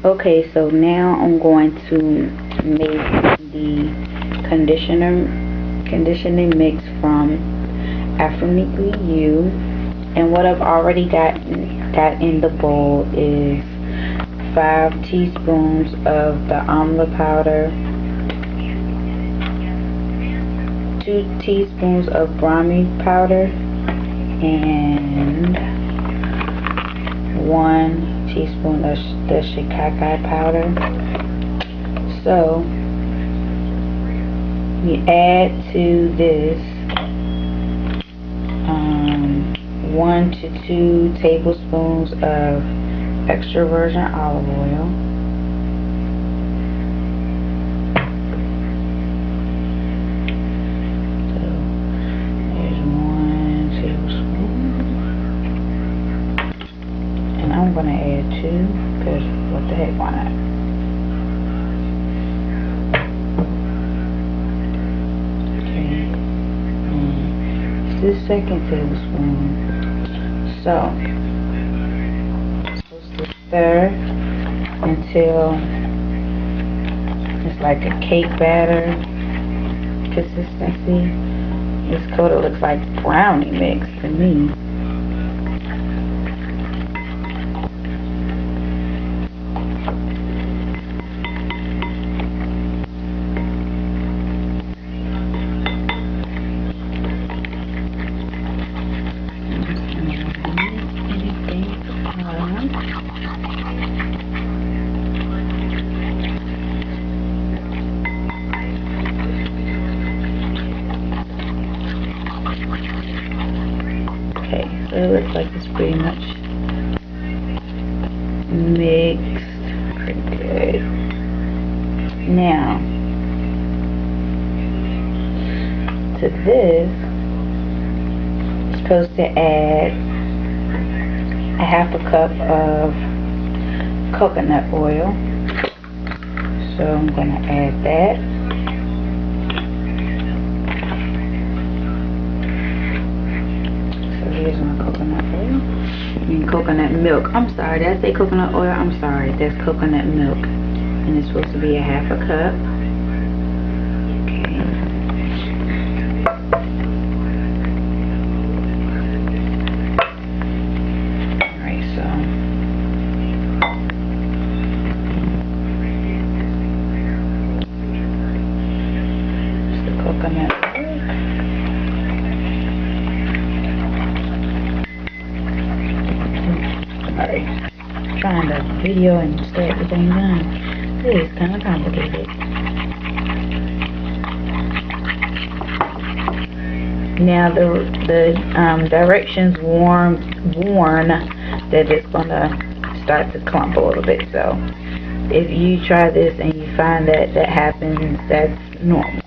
Okay, so now I'm going to make the conditioning mix from Ethnically You. And what I've already got in the bowl is 5 teaspoons of the amla powder, 2 teaspoons of brahmi powder, and 1 teaspoon of the shikakai powder. So we add to this 1 to 2 tablespoons of extra virgin olive oil, so there's 1 tablespoon, and I'm going to add 2 because what the heck, why not? Okay, and it's the 2nd tablespoon. So stir until it's like a cake batter consistency. This color looks like brownie mix to me. Okay, so it looks like it's pretty much mixed pretty good. Now, to this, you're supposed to add a 1/2 cup of coconut oil. So I'm going to add that. Here's my coconut oil. Coconut milk. I'm sorry, did I say coconut oil? I'm sorry, that's coconut milk. And it's supposed to be a 1/2 cup. Okay. Alright, so it's the coconut milk. Trying to video and stay at the same time. It is kind of complicated. Now the directions warn that it's gonna start to clump a little bit. So if you try this and you find that happens, that's normal.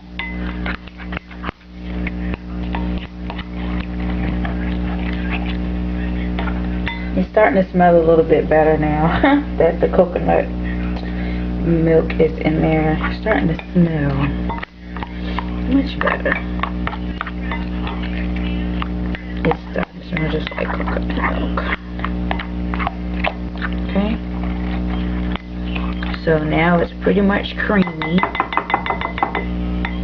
It's starting to smell a little bit better now that the coconut milk is in there. It's starting to smell much better. It's starting to smell just like coconut milk. Okay. So now it's pretty much creamy.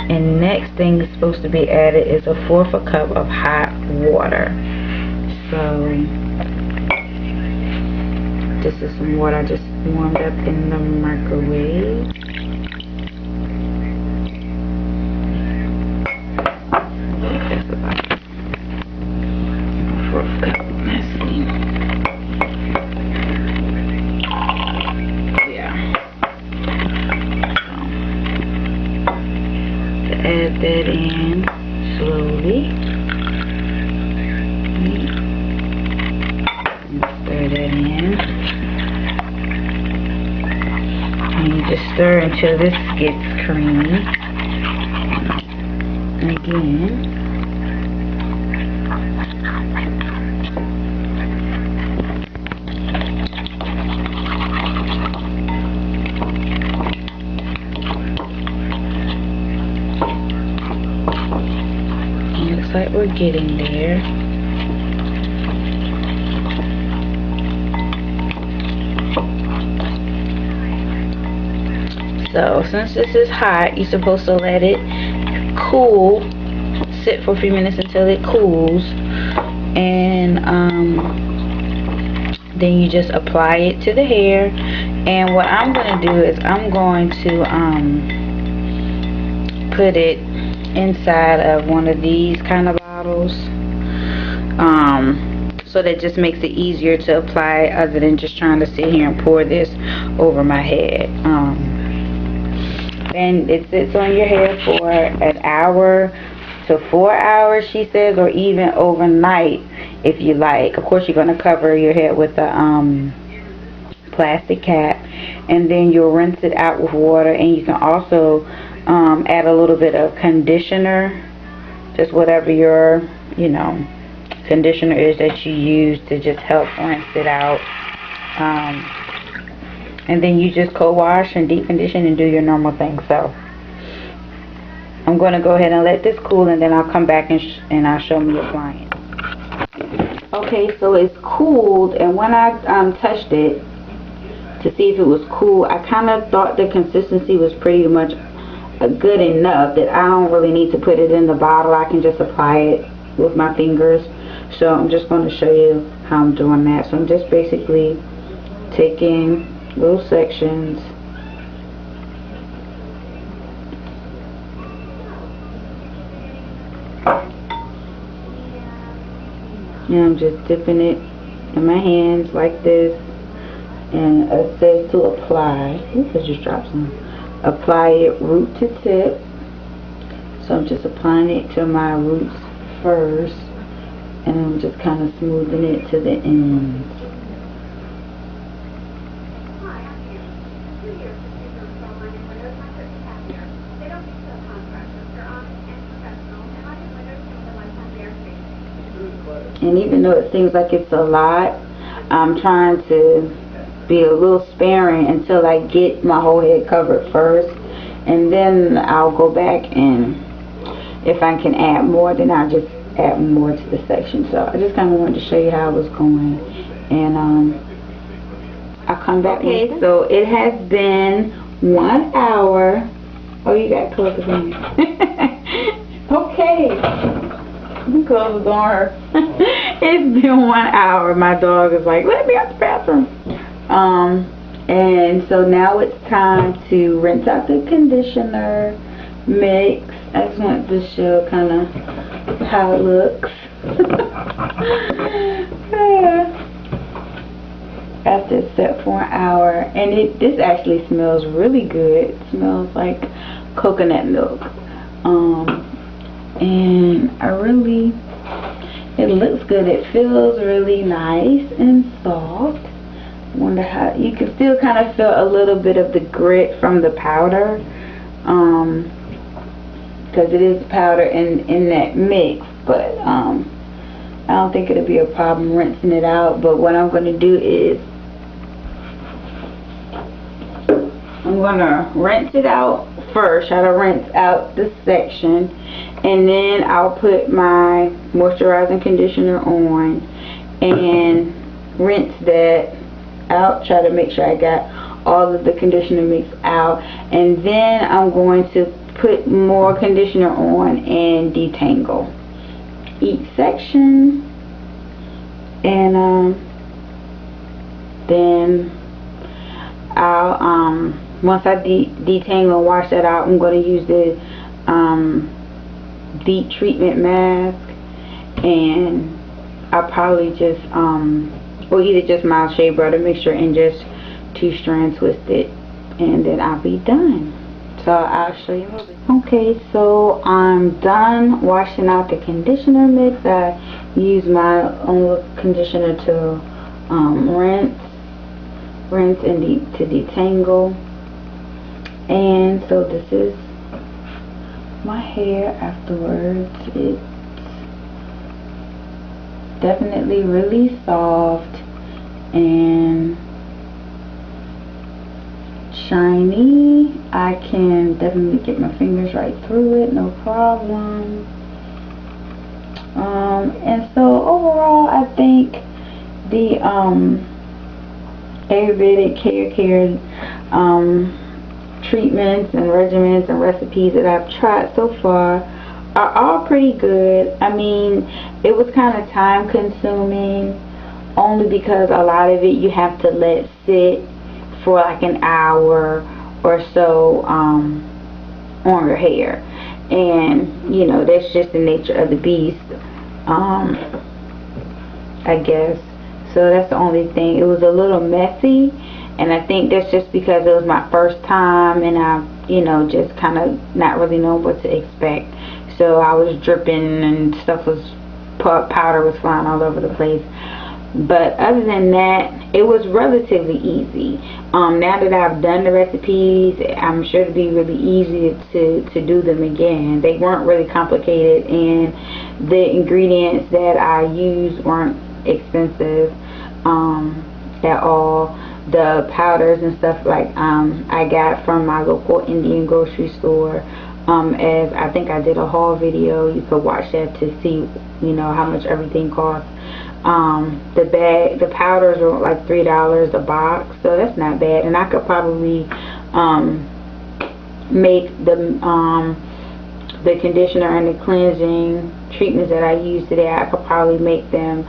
And next thing is supposed to be added is 1/4 cup of hot water. So this is some water I just warmed up in the microwave. That's about 1/4 cup. Let's see. Yeah. So, add that in slowly. Stir that in. And you just stir until this gets creamy. And again. Looks like we're getting there. So since this is hot, you're supposed to let it cool, sit for a few minutes until it cools, and then you just apply it to the hair. And what I'm going to do is I'm going to put it inside of one of these kind of bottles, so that just makes it easier to apply, other than just trying to sit here and pour this over my head. And it sits on your hair for an hour to 4 hours, she says, or even overnight if you like. Of course, you're going to cover your head with a plastic cap, and then you'll rinse it out with water. And you can also add a little bit of conditioner, just whatever your conditioner is that you use, to just help rinse it out. And then you just co-wash and deep condition and do your normal thing. So I'm going to go ahead and let this cool, and then I'll come back and I'll show me applying. Okay, so it's cooled, and when I touched it to see if it was cool, I kind of thought the consistency was pretty much good enough that I don't really need to put it in the bottle. I can just apply it with my fingers. So I'm just going to show you how I'm doing that. So I'm just basically taking little sections and I'm just dipping it in my hands like this, and it says to apply. Oops, I just dropped some. Apply it root to tip. So I'm just applying it to my roots first, and I'm just kind of smoothing it to the ends. And even though it seems like it's a lot, I'm trying to be a little sparing until I get my whole head covered first, and then I'll go back, and if I can add more, then I'll just add more to the section. So I just kind of wanted to show you how it was going, and I'll come back. Okay, so it has been 1 hour. Oh, you got to close the thing. Okay. You close the door. It's been 1 hour. My dog is like, let me out the bathroom. And so now it's time to rinse out the conditioner mix. I just want to show kind of how it looks. After it's set for an hour, and this actually smells really good. It smells like coconut milk. And it looks good. It feels really nice and soft. Wonder how you can still kind of feel a little bit of the grit from the powder, because it is powder in that mix. But I don't think it'll be a problem rinsing it out. But what I'm going to do is I'm going to rinse it out first. Try to rinse out the section, and then I'll put my moisturizing conditioner on and rinse that out. Try to make sure I got all of the conditioner mix out, and then I'm going to put more conditioner on and detangle each section. And then I'll once I detangle and wash that out, I'm going to use the deep treatment mask, and I'll probably just or either just mild shea butter mixture and just 2-strand twist it, and then I'll be done. So I'll show you. Okay, so I'm done washing out the conditioner mix. I use my own conditioner to rinse and to detangle. And so this is my hair afterwards. It's definitely really soft and shiny. I can definitely get my fingers right through it, no problem. And so overall, I think the Ayurvedic hair care treatments and regimens and recipes that I've tried so far are all pretty good. I mean, it was kind of time consuming only because a lot of it you have to let sit for like an hour or so on your hair, and you know that's just the nature of the beast, I guess. So that's the only thing. It was a little messy, and I think that's just because it was my first time and I, you know, just kind of not really know what to expect. So I was dripping and stuff was, powder was flying all over the place. But other than that, it was relatively easy. Now that I've done the recipes, I'm sure it'll be really easy to do them again. They weren't really complicated, and the ingredients that I used weren't expensive at all. The powders and stuff like I got from my local Indian grocery store. As I think I did a haul video, you could watch that to see, you know, how much everything costs. The powders are like $3 a box, so that's not bad. And I could probably make the conditioner and the cleansing treatments that I use today. I could probably make them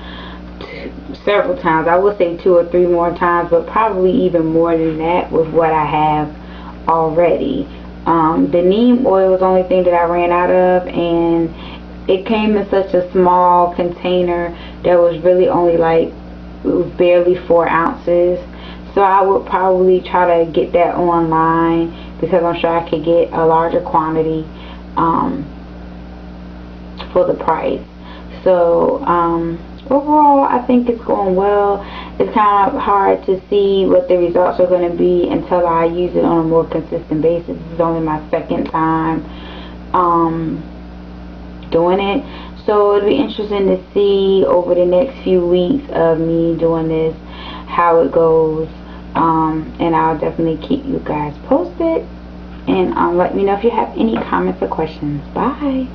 several times. I would say 2 or 3 more times, but probably even more than that with what I have already. The neem oil was the only thing that I ran out of, and it came in such a small container that was really only like, it was barely 4 ounces. So I would probably try to get that online because I'm sure I could get a larger quantity for the price. So overall, I think it's going well. It's kind of hard to see what the results are going to be until I use it on a more consistent basis. This is only my 2nd time doing it, so it'll be interesting to see over the next few weeks of me doing this how it goes, and I'll definitely keep you guys posted, and let me know if you have any comments or questions. Bye.